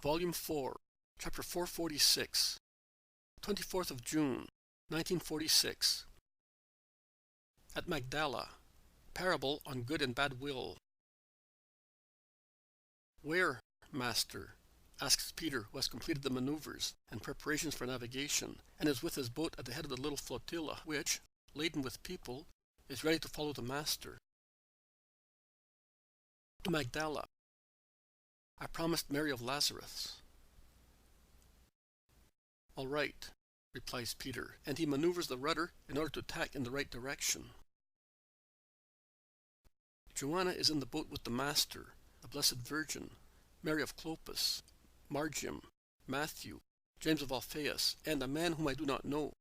Volume 4, Chapter 446, 24th of June, 1946. At Magdala, Parable on Good and Bad Will. "Where, Master?" asks Peter, who has completed the maneuvers and preparations for navigation, and is with his boat at the head of the little flotilla, which, laden with people, is ready to follow the Master. "To Magdala. I promised Mary of Lazarus." "All right," replies Peter, and he maneuvers the rudder in order to tack in the right direction. Joanna is in the boat with the Master, the Blessed Virgin, Mary of Clopas, Margium, Matthew, James of Alphaeus, and a man whom I do not know.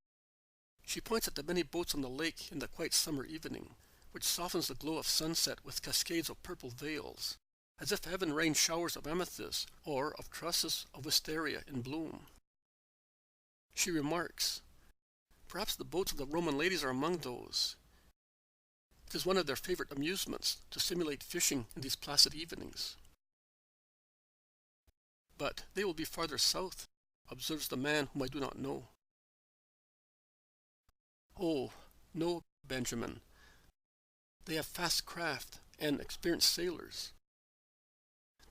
She points at the many boats on the lake in the quiet summer evening, which softens the glow of sunset with cascades of purple veils, as if heaven rained showers of amethyst or of trusses of wisteria in bloom. She remarks, "Perhaps the boats of the Roman ladies are among those. It is one of their favorite amusements to simulate fishing in these placid evenings." "But they will be farther south," observes the man whom I do not know. "Oh, no, Benjamin. They have fast craft and experienced sailors.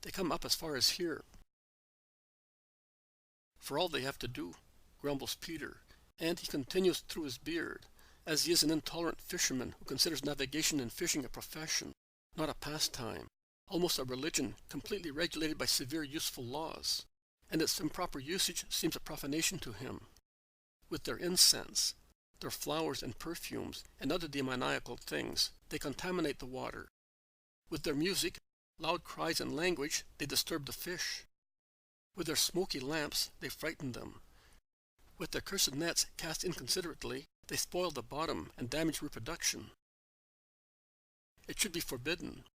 They come up as far as here." "For all they have to do," grumbles Peter, and he continues through his beard, as he is an intolerant fisherman who considers navigation and fishing a profession, not a pastime, almost a religion completely regulated by severe useful laws, and its improper usage seems a profanation to him. With their incense, their flowers and perfumes, and other demoniacal things, they contaminate the water. With their music, loud cries, and language, they disturb the fish. With their smoky lamps, they frighten them. With their cursed nets cast inconsiderately, they spoil the bottom and damage reproduction. It should be forbidden.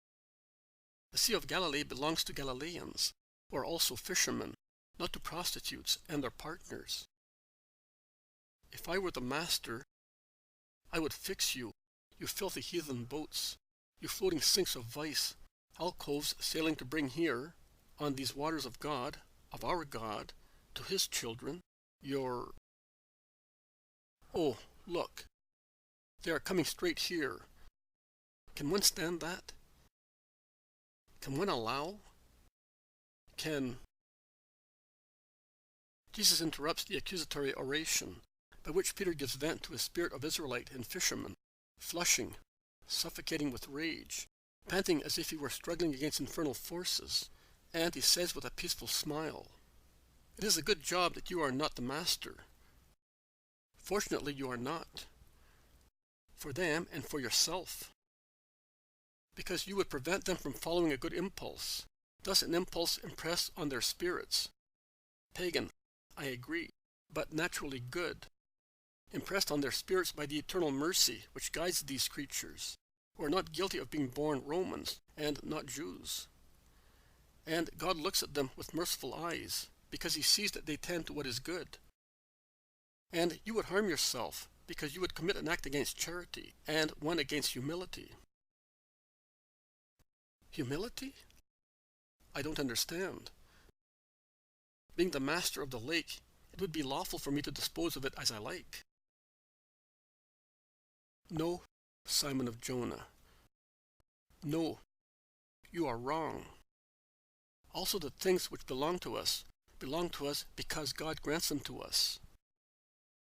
The Sea of Galilee belongs to Galileans, who are also fishermen, not to prostitutes and their partners. If I were the Master, I would fix you, you filthy heathen boats, you floating sinks of vice, alcoves sailing to bring here, on these waters of God, of our God, to his children, your... Oh, look, they are coming straight here. Can one stand that? Can one allow? Can... Jesus interrupts the accusatory oration, by which Peter gives vent to his spirit of Israelite and fisherman, flushing, suffocating with rage, panting as if he were struggling against infernal forces, and he says with a peaceful smile, "It is a good job that you are not the Master. Fortunately you are not. For them and for yourself. Because you would prevent them from following a good impulse, thus an impulse impressed on their spirits. Pagan, I agree, but naturally good. Impressed on their spirits by the eternal mercy which guides these creatures, who are not guilty of being born Romans and not Jews. And God looks at them with merciful eyes, because he sees that they tend to what is good. And you would harm yourself, because you would commit an act against charity, and one against humility." Humility? I don't understand. Being the Master of the lake, it would be lawful for me to dispose of it as I like. "No, Simon of Jonah. No, you are wrong. Also the things which belong to us because God grants them to us.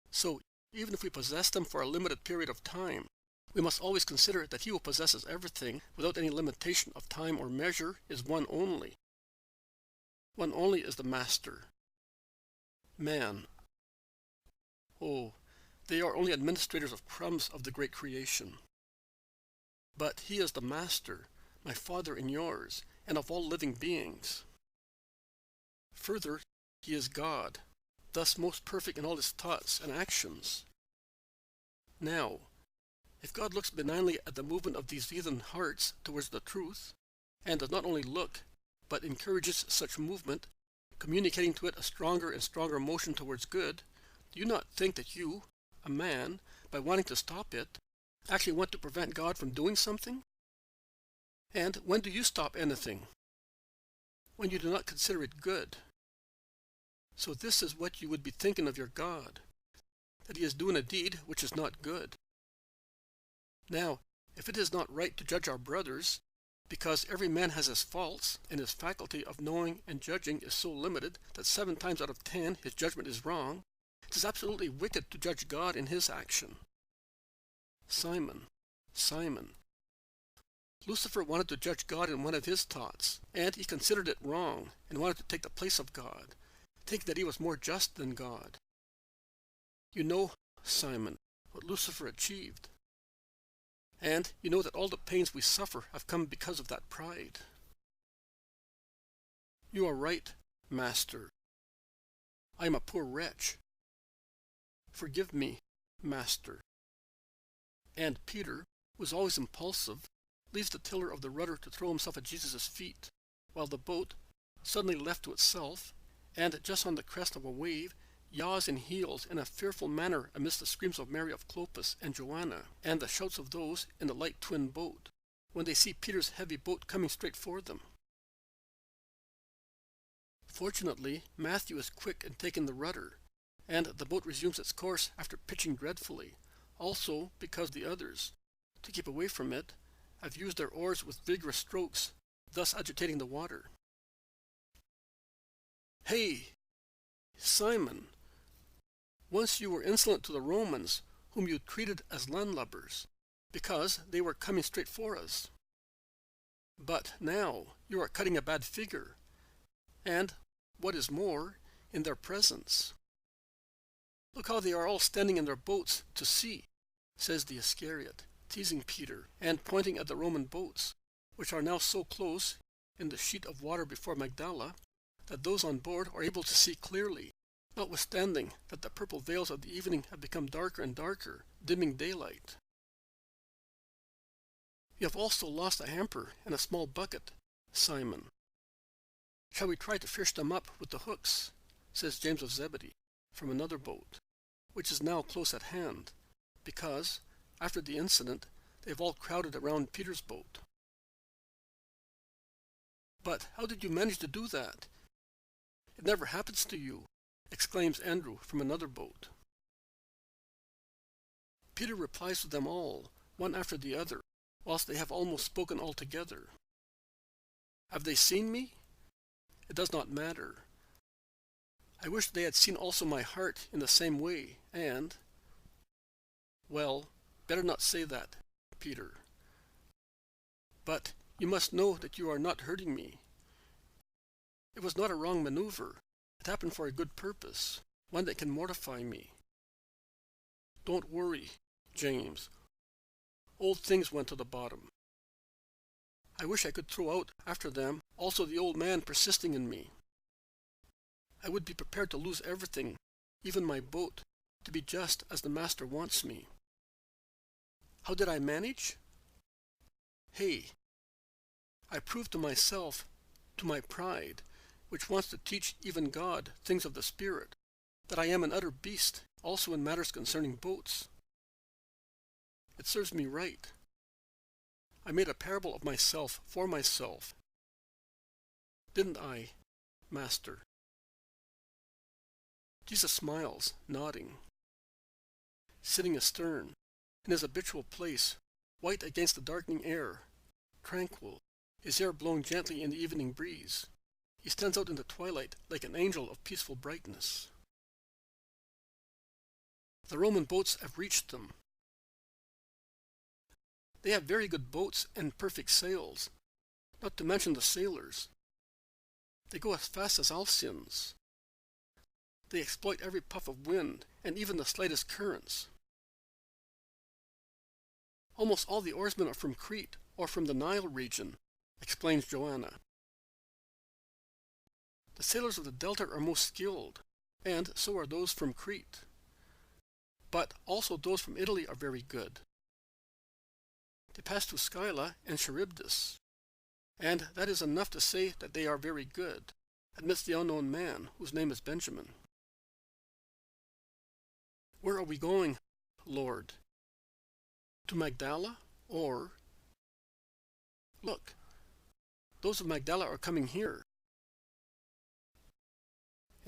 So, even if we possess them for a limited period of time, we must always consider that he who possesses everything without any limitation of time or measure is one only. One only is the Master. Man. Oh, they are only administrators of crumbs of the great creation. But he is the Master, my Father and yours, and of all living beings. Further, he is God, thus most perfect in all his thoughts and actions. Now, if God looks benignly at the movement of these heathen hearts towards the truth, and does not only look, but encourages such movement, communicating to it a stronger and stronger motion towards good, do you not think that you, a man, by wanting to stop it, actually want to prevent God from doing something? And when do you stop anything? When you do not consider it good. So this is what you would be thinking of your God, that he is doing a deed which is not good. Now, if it is not right to judge our brothers, because every man has his faults, and his faculty of knowing and judging is so limited that 7 times out of 10 his judgment is wrong, it is absolutely wicked to judge God in his action. Simon, Simon. Lucifer wanted to judge God in one of his thoughts, and he considered it wrong, and wanted to take the place of God, thinking that he was more just than God. You know, Simon, what Lucifer achieved. And you know that all the pains we suffer have come because of that pride. You are right, Master. I am a poor wretch. Forgive me, Master. And Peter, who is always impulsive, leaves the tiller of the rudder to throw himself at Jesus' feet, while the boat, suddenly left to itself, and just on the crest of a wave, yaws and heels in a fearful manner amidst the screams of Mary of Clopas and Joanna, and the shouts of those in the light twin boat, when they see Peter's heavy boat coming straight for them. Fortunately, Matthew is quick in taking the rudder, and the boat resumes its course after pitching dreadfully, also because the others, to keep away from it, have used their oars with vigorous strokes, thus agitating the water. Hey, Simon! Once you were insolent to the Romans, whom you treated as landlubbers, because they were coming straight for us. But now you are cutting a bad figure, and, what is more, in their presence. Look how they are all standing in their boats to sea, says the Iscariot, teasing Peter, and pointing at the Roman boats, which are now so close in the sheet of water before Magdala, that those on board are able to see clearly, notwithstanding that the purple veils of the evening have become darker and darker, dimming daylight. You have also lost a hamper and a small bucket, Simon. Shall we try to fish them up with the hooks, says James of Zebedee, from another boat, which is now close at hand, because, after the incident, they have all crowded around Peter's boat. But how did you manage to do that? It never happens to you, exclaims Andrew from another boat. Peter replies to them all, one after the other, whilst they have almost spoken all together. Have they seen me? It does not matter. I wish they had seen also my heart in the same way, and... Well, better not say that, Peter. But you must know that you are not hurting me. It was not a wrong maneuver. It happened for a good purpose, one that can mortify me. Don't worry, James. Old things went to the bottom. I wish I could throw out after them also the old man persisting in me. I would be prepared to lose everything, even my boat, to be just as the Master wants me. How did I manage? Hey, I proved to myself, to my pride, which wants to teach even God things of the Spirit, that I am an utter beast also in matters concerning boats. It serves me right. I made a parable of myself for myself. Didn't I, Master? Jesus smiles, nodding. Sitting astern, in his habitual place, white against the darkening air, tranquil, his hair blowing gently in the evening breeze, he stands out in the twilight like an angel of peaceful brightness. The Roman boats have reached them. They have very good boats and perfect sails, not to mention the sailors. They go as fast as Alcyons. They exploit every puff of wind and even the slightest currents. Almost all the oarsmen are from Crete or from the Nile region, explains Joanna. The sailors of the Delta are most skilled, and so are those from Crete. But also those from Italy are very good. They pass through Scylla and Charybdis, and that is enough to say that they are very good, admits the unknown man, whose name is Benjamin. Where are we going, Lord? To Magdala, or... Look, those of Magdala are coming here.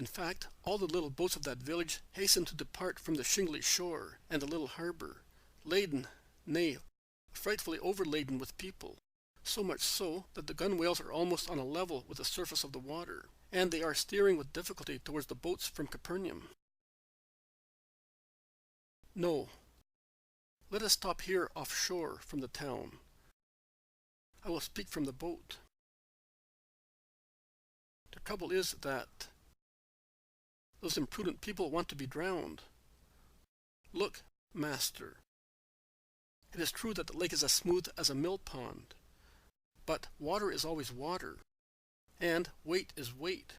In fact, all the little boats of that village hastened to depart from the shingly shore and the little harbor, laden, nay, frightfully overladen with people, so much so that the gunwales are almost on a level with the surface of the water, and they are steering with difficulty towards the boats from Capernaum. No, let us stop here offshore from the town. I will speak from the boat. The trouble is that those imprudent people want to be drowned. Look, master. It is true that the lake is as smooth as a mill pond, but water is always water, and weight is weight.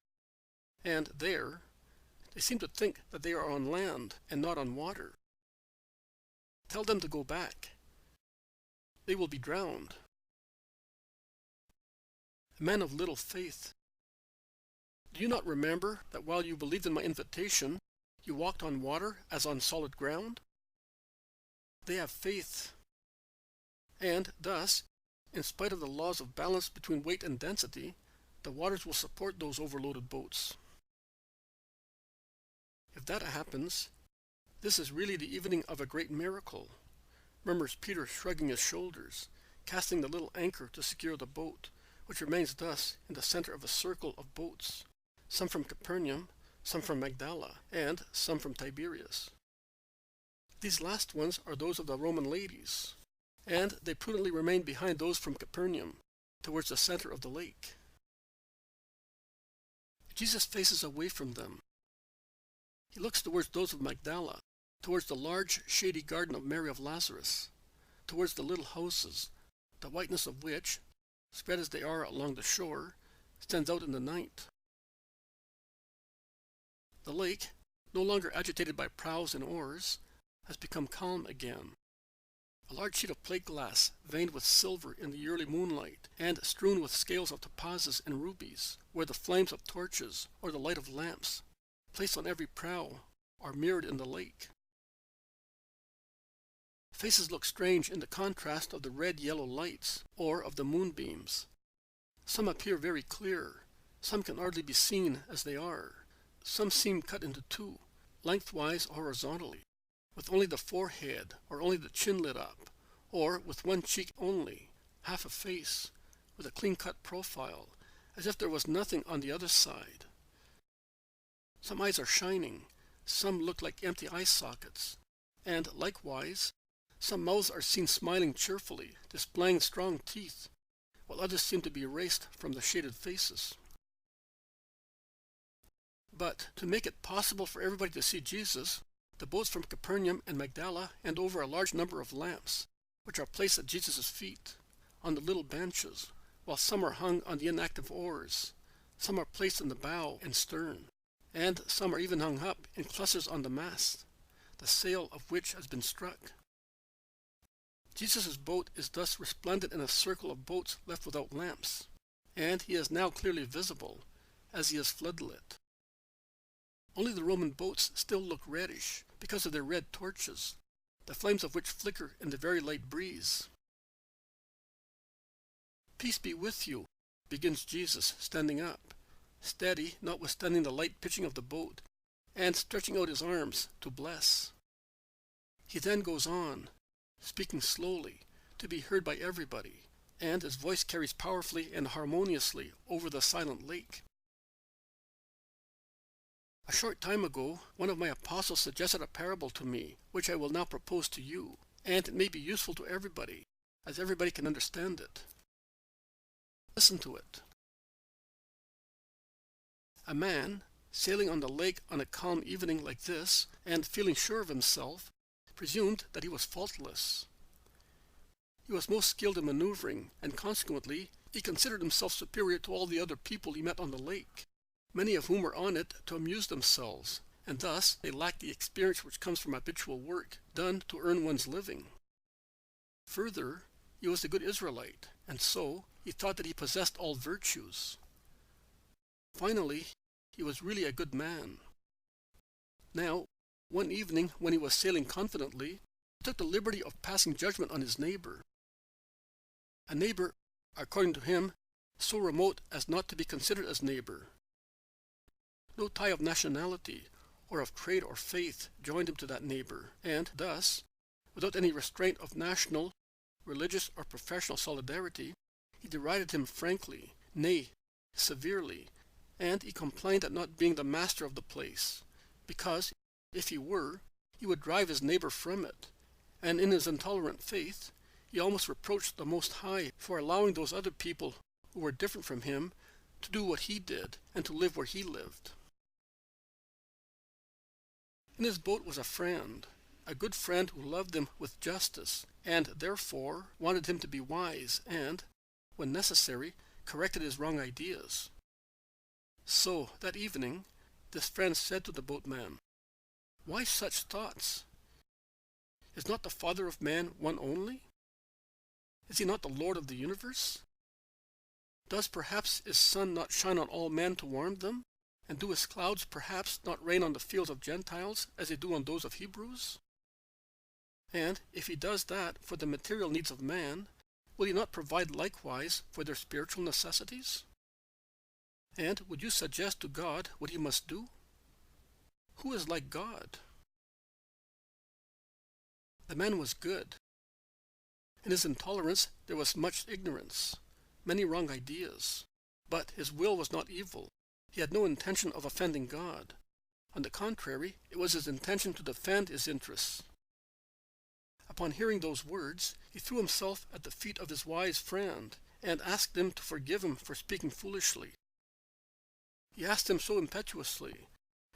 And there, they seem to think that they are on land and not on water. Tell them to go back. They will be drowned. A man of little faith. Do you not remember that while you believed in my invitation, you walked on water as on solid ground? They have faith. And thus, in spite of the laws of balance between weight and density, the waters will support those overloaded boats. If that happens, this is really the evening of a great miracle, murmurs Peter, shrugging his shoulders, casting the little anchor to secure the boat, which remains thus in the center of a circle of boats, some from Capernaum, some from Magdala, and some from Tiberias. These last ones are those of the Roman ladies, and they prudently remain behind those from Capernaum, towards the center of the lake. Jesus faces away from them. He looks towards those of Magdala, towards the large, shady garden of Mary of Lazarus, towards the little houses, the whiteness of which, spread as they are along the shore, stands out in the night. The lake, no longer agitated by prows and oars, has become calm again. A large sheet of plate glass, veined with silver in the early moonlight, and strewn with scales of topazes and rubies, where the flames of torches or the light of lamps, placed on every prow, are mirrored in the lake. Faces look strange in the contrast of the red-yellow lights, or of the moonbeams. Some appear very clear, some can hardly be seen as they are. Some seem cut into two, lengthwise or horizontally, with only the forehead or only the chin lit up, or with one cheek only, half a face, with a clean-cut profile, as if there was nothing on the other side. Some eyes are shining, some look like empty eye sockets, and likewise, some mouths are seen smiling cheerfully, displaying strong teeth, while others seem to be erased from the shaded faces. But to make it possible for everybody to see Jesus, the boats from Capernaum and Magdala hand over a large number of lamps, which are placed at Jesus' feet, on the little benches, while some are hung on the inactive oars, some are placed in the bow and stern, and some are even hung up in clusters on the mast, the sail of which has been struck. Jesus' boat is thus resplendent in a circle of boats left without lamps, and he is now clearly visible, as he is floodlit. Only the Roman boats still look reddish, because of their red torches, the flames of which flicker in the very light breeze. "Peace be with you," begins Jesus, standing up, steady notwithstanding the light pitching of the boat, and stretching out his arms to bless. He then goes on, speaking slowly, to be heard by everybody, and his voice carries powerfully and harmoniously over the silent lake. "A short time ago, one of my apostles suggested a parable to me, which I will now propose to you, and it may be useful to everybody, as everybody can understand it. Listen to it. A man, sailing on the lake on a calm evening like this, and feeling sure of himself, presumed that he was faultless. He was most skilled in maneuvering, and consequently, he considered himself superior to all the other people he met on the lake, many of whom were on it to amuse themselves, and thus they lacked the experience which comes from habitual work, done to earn one's living. Further, he was a good Israelite, and so he thought that he possessed all virtues. Finally, he was really a good man. Now, one evening when he was sailing confidently, he took the liberty of passing judgment on his neighbor. A neighbor, according to him, so remote as not to be considered as neighbor. No tie of nationality or of trade or faith joined him to that neighbor, and thus, without any restraint of national, religious, or professional solidarity, he derided him frankly, nay, severely, and he complained at not being the master of the place, because, if he were, he would drive his neighbor from it, and in his intolerant faith, he almost reproached the Most High for allowing those other people who were different from him to do what he did and to live where he lived. In his boat was a friend, a good friend who loved him with justice, and therefore wanted him to be wise and, when necessary, corrected his wrong ideas. So, that evening, this friend said to the boatman, "Why such thoughts? Is not the Father of man one only? Is he not the Lord of the universe? Does perhaps his sun not shine on all men to warm them? And do his clouds perhaps not rain on the fields of Gentiles as they do on those of Hebrews? And if he does that for the material needs of man, will he not provide likewise for their spiritual necessities? And would you suggest to God what he must do? Who is like God?" The man was good. In his intolerance there was much ignorance, many wrong ideas, but his will was not evil. He had no intention of offending God. On the contrary, it was his intention to defend his interests. Upon hearing those words, he threw himself at the feet of his wise friend and asked him to forgive him for speaking foolishly. He asked him so impetuously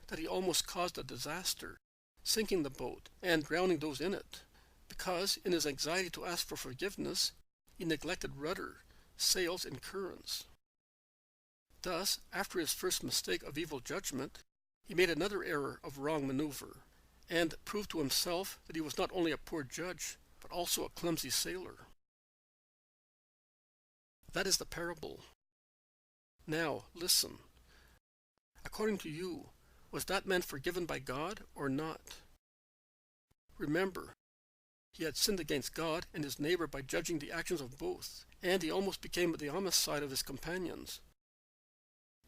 that he almost caused a disaster, sinking the boat and drowning those in it, because in his anxiety to ask for forgiveness, he neglected rudder, sails, and currents. Thus, after his first mistake of evil judgment, he made another error of wrong maneuver, and proved to himself that he was not only a poor judge, but also a clumsy sailor. That is the parable. Now, listen. According to you, was that man forgiven by God or not? Remember, he had sinned against God and his neighbor by judging the actions of both, and he almost became the homicide of his companions.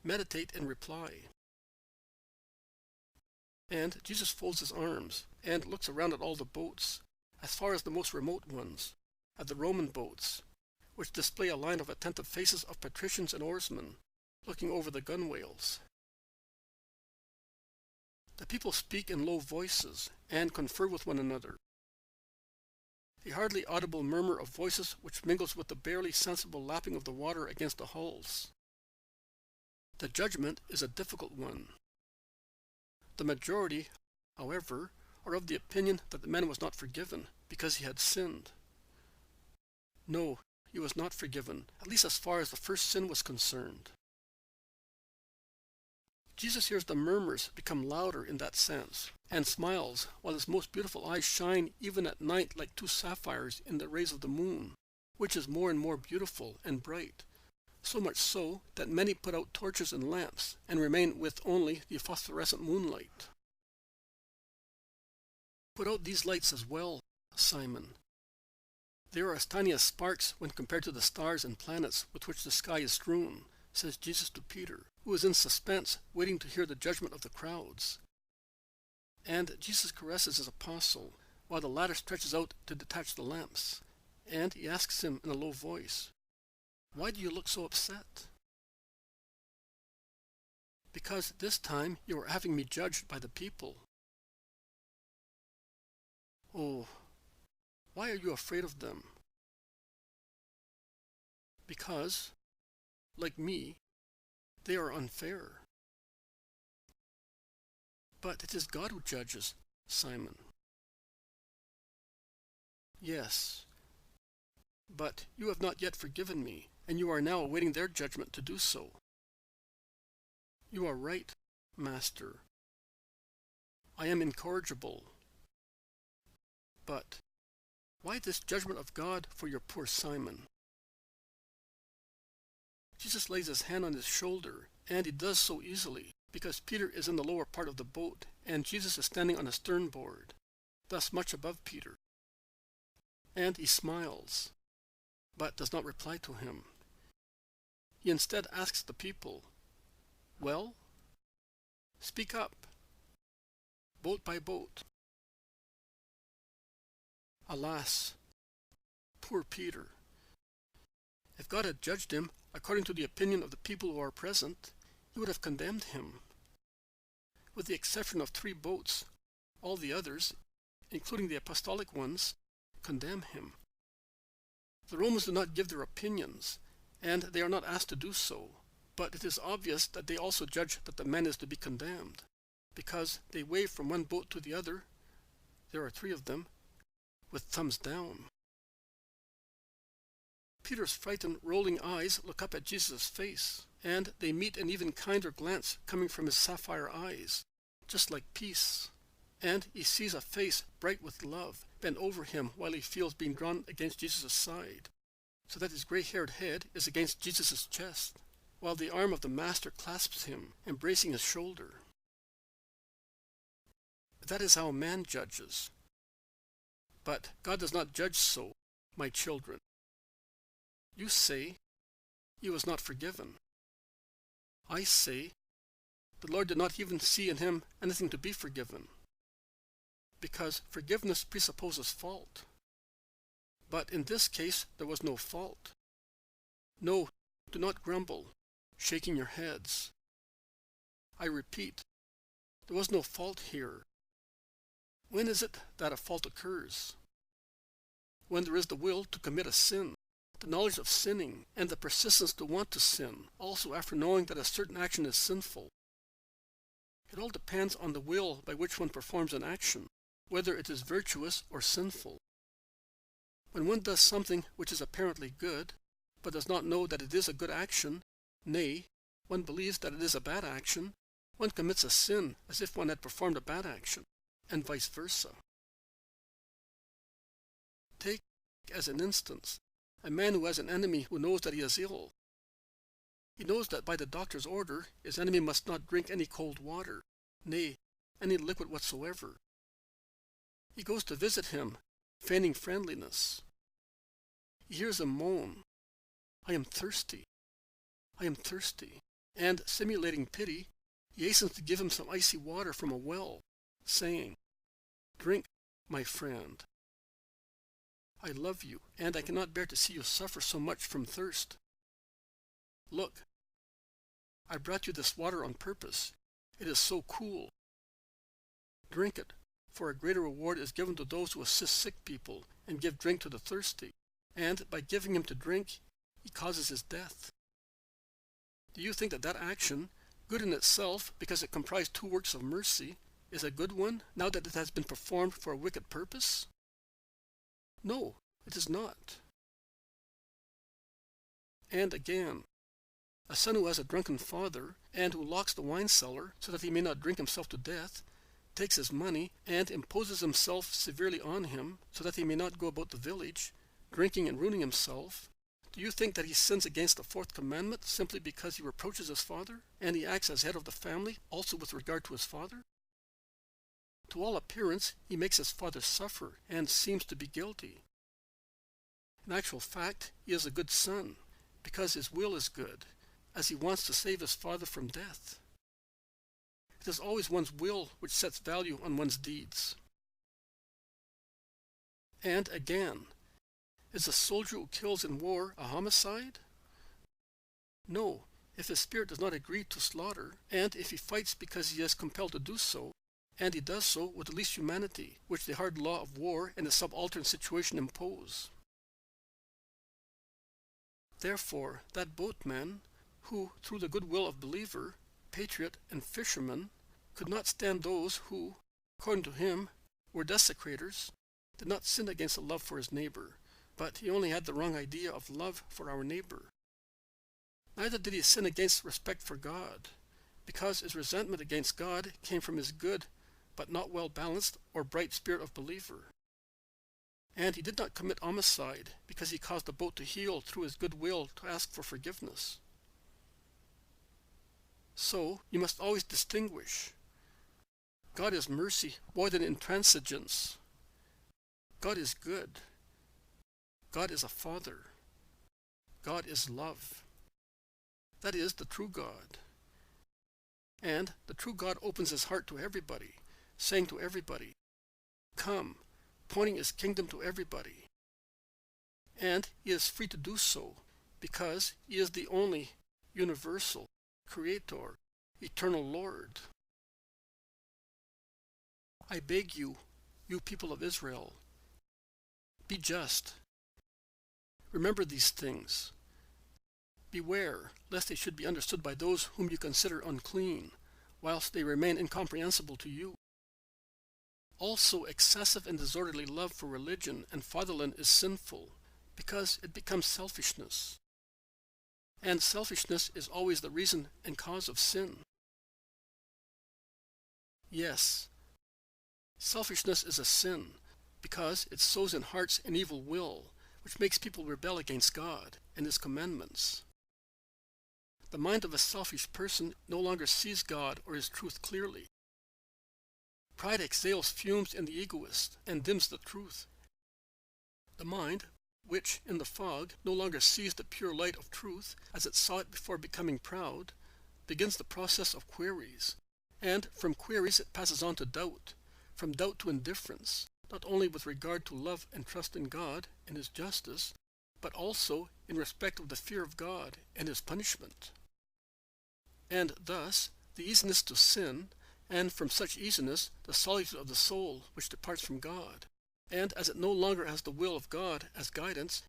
Meditate and reply. And Jesus folds his arms and looks around at all the boats, as far as the most remote ones, at the Roman boats, which display a line of attentive faces of patricians and oarsmen, looking over the gunwales. The people speak in low voices and confer with one another. The hardly audible murmur of voices which mingles with the barely sensible lapping of the water against the hulls. The judgment is a difficult one. The majority, however, are of the opinion that the man was not forgiven because he had sinned. No, he was not forgiven, at least as far as the first sin was concerned. Jesus hears the murmurs become louder in that sense, and smiles while his most beautiful eyes shine even at night like two sapphires in the rays of the moon, which is more and more beautiful and bright, so much so that many put out torches and lamps and remain with only the phosphorescent moonlight. Put out these lights as well, Simon. They are as tiny as sparks when compared to the stars and planets with which the sky is strewn, says Jesus to Peter, who is in suspense, waiting to hear the judgment of the crowds. And Jesus caresses his apostle, while the latter stretches out to detach the lamps, and he asks him in a low voice, "Why do you look so upset?" "Because this time you are having me judged by the people." "Oh, why are you afraid of them?" "Because, like me, they are unfair." "But it is God who judges, Simon." "Yes, but you have not yet forgiven me, and you are now awaiting their judgment to do so." "You are right, Master. I am incorrigible. But why this judgment of God for your poor Simon?" Jesus lays his hand on his shoulder, and he does so easily, because Peter is in the lower part of the boat, and Jesus is standing on the sternboard, thus much above Peter. And he smiles, but does not reply to him. He instead asks the people, "Well, Speak up, boat by boat. Alas, poor Peter! If God had judged him according to the opinion of the people who are present, he would have condemned him. With the exception of 3 boats, all the others, including the apostolic ones, condemn him. The Romans do not give their opinions, and they are not asked to do so, but it is obvious that they also judge that the man is to be condemned, because they wave from one boat to the other, there are 3 of them, with thumbs down. Peter's frightened, rolling eyes look up at Jesus' face, and they meet an even kinder glance coming from his sapphire eyes, just like peace. And he sees a face bright with love bent over him while he feels being drawn against Jesus' side, so that his gray-haired head is against Jesus' chest, while the arm of the Master clasps him, embracing his shoulder. That is how man judges. But God does not judge so, my children. You say, he was not forgiven. I say, the Lord did not even see in him anything to be forgiven, because forgiveness presupposes fault. But in this case, there was no fault. No, do not grumble, shaking your heads. I repeat, there was no fault here. When is it that a fault occurs? When there is the will to commit a sin, the knowledge of sinning, and the persistence to want to sin, also after knowing that a certain action is sinful. It all depends on the will by which one performs an action, whether it is virtuous or sinful. When one does something which is apparently good, but does not know that it is a good action, nay, one believes that it is a bad action, one commits a sin as if one had performed a bad action, and vice versa. Take, as an instance, a man who has an enemy who knows that he is ill. He knows that by the doctor's order his enemy must not drink any cold water, nay, any liquid whatsoever. He goes to visit him, feigning friendliness. He hears him moan, "I am thirsty, I am thirsty," and, simulating pity, he hastens to give him some icy water from a well, saying, "Drink, my friend. I love you, and I cannot bear to see you suffer so much from thirst. Look, I brought you this water on purpose. It is so cool. Drink it, for a greater reward is given to those who assist sick people and give drink to the thirsty, and by giving him to drink, he causes his death." Do you think that that action, good in itself because it comprised 2 works of mercy, is a good one now that it has been performed for a wicked purpose? No, it is not. And again, a son who has a drunken father, and who locks the wine cellar so that he may not drink himself to death, takes his money and imposes himself severely on him so that he may not go about the village, drinking and ruining himself. Do you think that he sins against the 4th commandment simply because he reproaches his father, and he acts as head of the family also with regard to his father? To all appearance, he makes his father suffer and seems to be guilty. In actual fact, he is a good son, because his will is good, as he wants to save his father from death. It is always one's will which sets value on one's deeds. And again, is a soldier who kills in war a homicide? No, if his spirit does not agree to slaughter, and if he fights because he is compelled to do so, and he does so with the least humanity, which the hard law of war and the subaltern situation impose. Therefore, that boatman, who, through the goodwill of believer, patriot, and fisherman, could not stand those who, according to him, were desecrators, did not sin against the love for his neighbor, but he only had the wrong idea of love for our neighbor. Neither did he sin against respect for God, because his resentment against God came from his good, but not well-balanced or bright spirit of believer. And he did not commit homicide because he caused the boat to heel through his good will to ask for forgiveness. So, you must always distinguish. God is mercy more than intransigence. God is good. God is a Father. God is love. That is the true God. And the true God opens his heart to everybody, saying to everybody, "Come," pointing his kingdom to everybody. And he is free to do so, because he is the only universal Creator, eternal Lord. I beg you, you people of Israel, be just. Remember these things. Beware, lest they should be understood by those whom you consider unclean, whilst they remain incomprehensible to you. Also, excessive and disorderly love for religion and fatherland is sinful, because it becomes selfishness. And selfishness is always the reason and cause of sin. Yes, selfishness is a sin, because it sows in hearts an evil will, which makes people rebel against God and his commandments. The mind of a selfish person no longer sees God or his truth clearly. Pride exhales fumes in the egoist and dims the truth. The mind, which in the fog no longer sees the pure light of truth as it saw it before becoming proud, begins the process of queries, and from queries it passes on to doubt, from doubt to indifference, not only with regard to love and trust in God and his justice, but also in respect of the fear of God and his punishment. And thus, the easiness to sin, and from such easiness, the solitude of the soul which departs from God. And as it no longer has the will of God as guidance,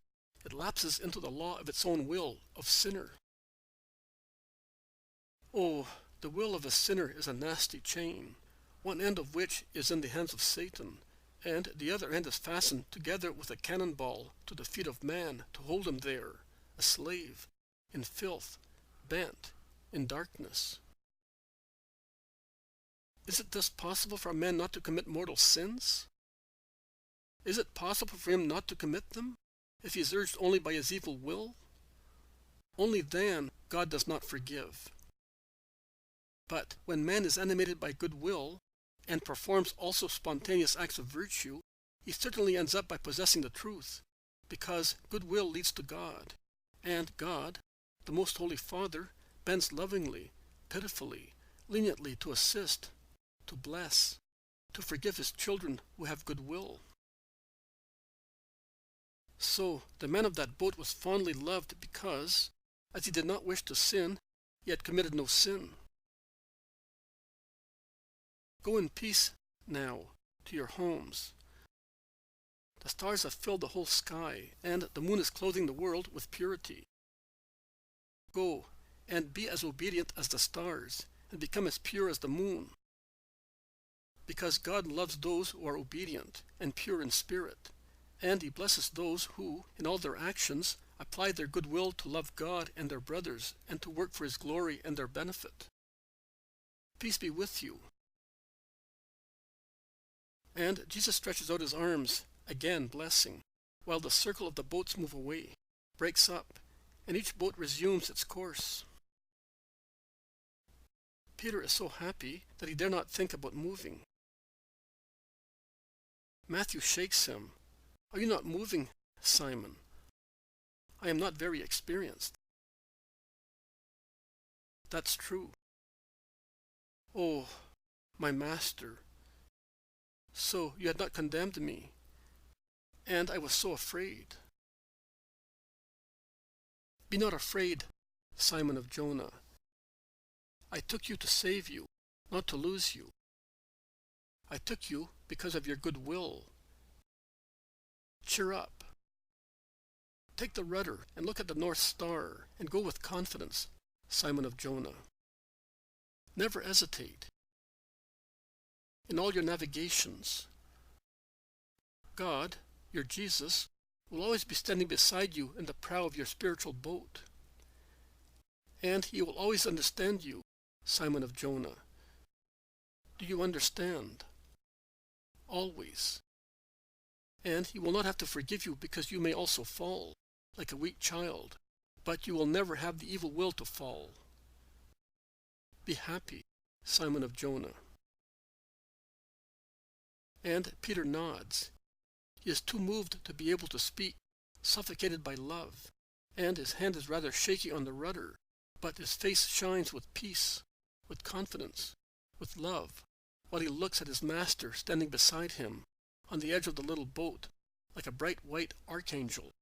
it lapses into the law of its own will, of sinner. Oh, the will of a sinner is a nasty chain, one end of which is in the hands of Satan, and the other end is fastened together with a cannonball to the feet of man to hold him there, a slave, in filth, bent, in darkness. Is it thus possible for a man not to commit mortal sins? Is it possible for him not to commit them, if he is urged only by his evil will? Only then God does not forgive. But when man is animated by good will, and performs also spontaneous acts of virtue, he certainly ends up by possessing the truth, because good will leads to God, and God, the Most Holy Father, bends lovingly, pitifully, leniently to assist, to bless, to forgive his children who have good will. So the man of that boat was fondly loved because, as he did not wish to sin, he had committed no sin. Go in peace now to your homes. The stars have filled the whole sky, and the moon is clothing the world with purity. Go, and be as obedient as the stars, and become as pure as the moon. Because God loves those who are obedient and pure in spirit, and he blesses those who, in all their actions, apply their good will to love God and their brothers, and to work for his glory and their benefit. Peace be with you. And Jesus stretches out his arms, again blessing, while the circle of the boats move away, breaks up, and each boat resumes its course. Peter is so happy that he dare not think about moving. Matthew shakes him. Are you not moving, Simon? I am not very experienced. That's true. Oh, my master. So you had not condemned me, and I was so afraid. Be not afraid, Simon of Jonah. I took you to save you, not to lose you. I took you because of your good will. Cheer up. Take the rudder and look at the North Star, and go with confidence, Simon of Jonah. Never hesitate. In all your navigations, God, your Jesus, will always be standing beside you in the prow of your spiritual boat. And he will always understand you, Simon of Jonah. Do you understand? Always. And he will not have to forgive you because you may also fall, like a weak child, but you will never have the evil will to fall. Be happy, Simon of Jonah. And Peter nods. He is too moved to be able to speak, suffocated by love, and his hand is rather shaky on the rudder, but his face shines with peace, with confidence, with love, while he looks at his master standing beside him, on the edge of the little boat, like a bright white archangel.